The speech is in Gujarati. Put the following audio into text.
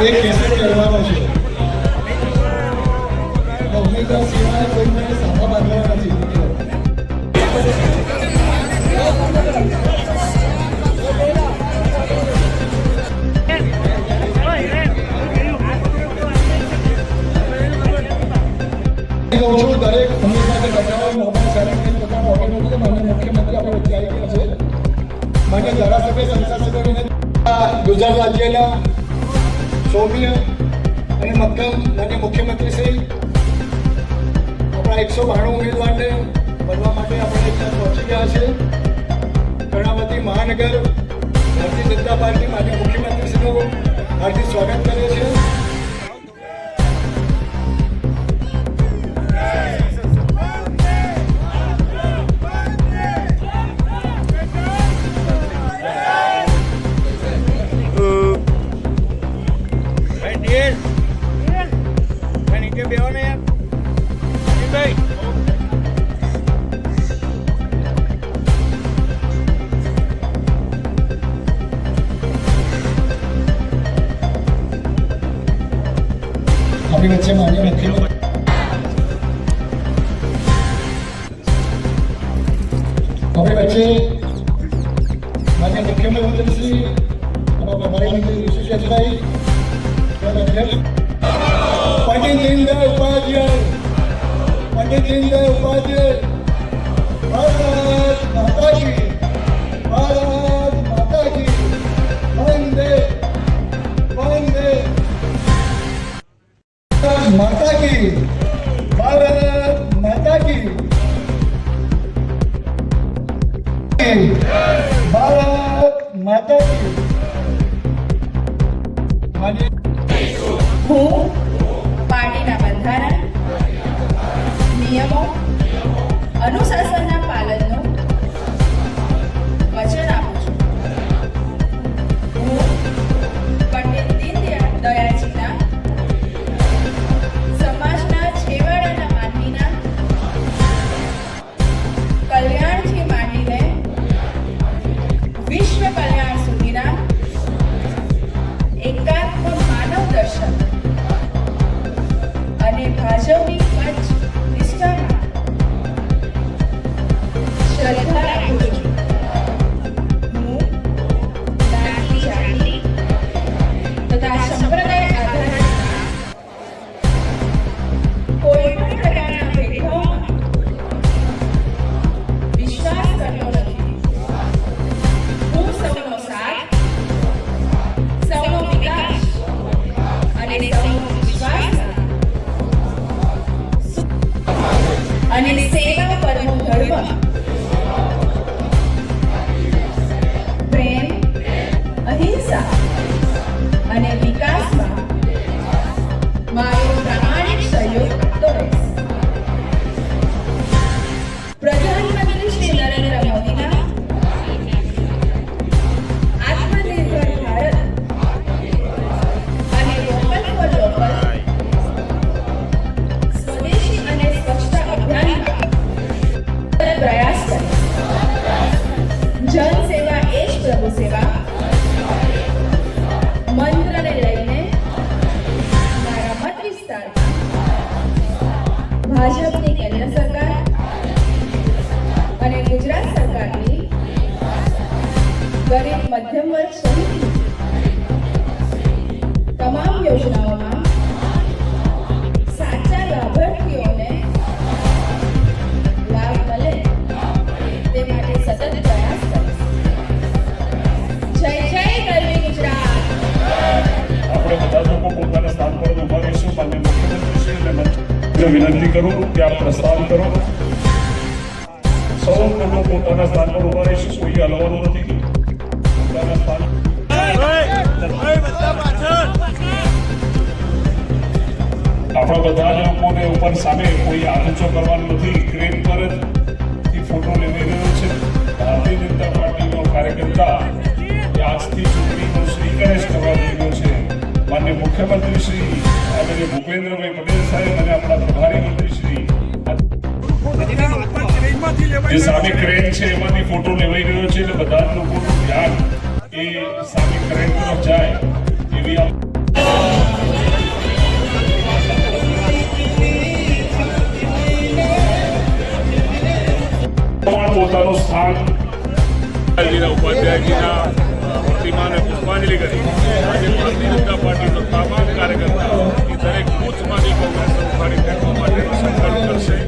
એક કેસેટ કરવાનો છે. ઉમેદવાર સિવાય કોઈ મને સામા બાંધવાના નથી. દરેક ઉમેદવારને બચાવવા મોબાઈલ સારી પોતાનો ઓર્ડર નથી. માન્ય મુખ્યમંત્રી આપણે વચ્ચે આવી ગયા છે. માન્ય ધારાસભ્ય સંસદ સભ્યોને ગુજરાત રાજ્યના સૌમ્ય અને મક્કમ માન્ય મુખ્યમંત્રી શ્રી આપણા 192 ઉમેદવારને બનવા માટે આપણે ત્યાં પહોંચી ગયા છે. કર્ણાવતી મહાનગર ભારતીય જનતા પાર્ટી માન્ય મુખ્યમંત્રી શ્રીનું હાર્દિક સ્વાગત કરે છે. આપણી વચ્ચે માન્ય મુખ્યમંત્રી આપણી વચ્ચે માન્ય મુખ્યમંત્રી શ્રી પ્રભારી મંત્રી ઋષિકેશભાઈ, પંડિત દીનદયાળ ઉપાધ્યાય, ભારત માતા કી, વંદે વંદે माता की, भारत माता की, भारत माता की. હું પાર્ટીના બંધારણ, નિયમો, અનુશાસનના પાલનનું વચન આપું છું. હું પંડિત દીનદયાળજીના સમાજના છેવાડાના માનવીના કલ્યાણથી માંડીને વિશ્વ કલ્યાણ સુધીના એકાત્મ માનવ દર્શન અને ભાજપની પંચ નિષ્ઠામાં શ્રદ્ધા રાખું છું. હું જ્ઞાતિ, જાતિ તથા સંપ્રદાય આધારિત કોઈ પણ પ્રકારના ભેદભાવમાં વિશ્વાસ કરતો નથી. હું સૌનો સાથ, સૌનો વિકાસ અને સૌનો વિશ્વાસ અને સેવા પરમો ધર્મ, પ્રેમ, અહિંસા અને વિકાસમાં મારો પ્રામાણિક સહયોગ આપતો રહીશ. પ્રધાનમંત્રી શ્રી નરેન્દ્ર મોદીના આત્મનિર્ભર ભારત અને વોકલ ફોર લોકલ સ્વદેશી અને સ્વચ્છતા અભિયાનમાં પ્રયાસ કરીશ. જન સેવા એ જ પ્રભુ સેવા મંત્રને લઈને મારા મત વિસ્તારમાં ભાજપની કેન્દ્ર સરકાર અને ગુજરાત સરકારની ગરીબ મધ્યમ વર્ગ સહિતની તમામ યોજનાઓમાં સાચા લાભાર્થીઓને લાભ મળે તે માટે સતત પ્રયાસ કરીશ. જય જય ગરવી ગુજરાત. આપણે બધા લોકો પોતાના સ્થાન પર ઉભા રહીશું. માન્ય મુખ્યમંત્રીશ્રીને વિનંતી કરું કે આપ પ્રસ્થાન કરો. સૌ લોકો પોતાના સ્થાન પર ઉભા રહીશું. કોઈ હલવાનું નથી. પોતાના સ્થાન આપણા બધા લોકોને ઉપર સામે કોઈ આંચો કરવાનો નથી. ક્રેન પર જ ફોટો લેવાઈ રહ્યો છે. ભારતીય જનતા પાર્ટીનો કાર્યકર્તા આજથી ચૂંટણીનો શ્રીગણેશ કરવા જઈ રહ્યો છે. માન્ય મુખ્યમંત્રી શ્રી આદરણીય ભૂપેન્દ્રભાઈ પટેલ સાહેબ અને આપણા પ્રભારી મંત્રી શ્રી જે સામે ક્રેન છે એમાંથી ફોટો લેવાઈ રહ્યો છે. એટલે બધા જ લોકોનું ધ્યાન એ સામે ક્રેન તરફ જાય એવી પોતપોતાનું સ્થાન ઉપાધ્યાયજીના પ્રતિમાને પુષ્પાંજલિ કરી આજે ભારતીય જનતા પાર્ટીનો તમામ કાર્યકર્તાઓ એ દરેક બૂથમાંથી કોંગ્રેસને ઉખાડી ફેંકવા માટેનો સંકલ્પ કરશે.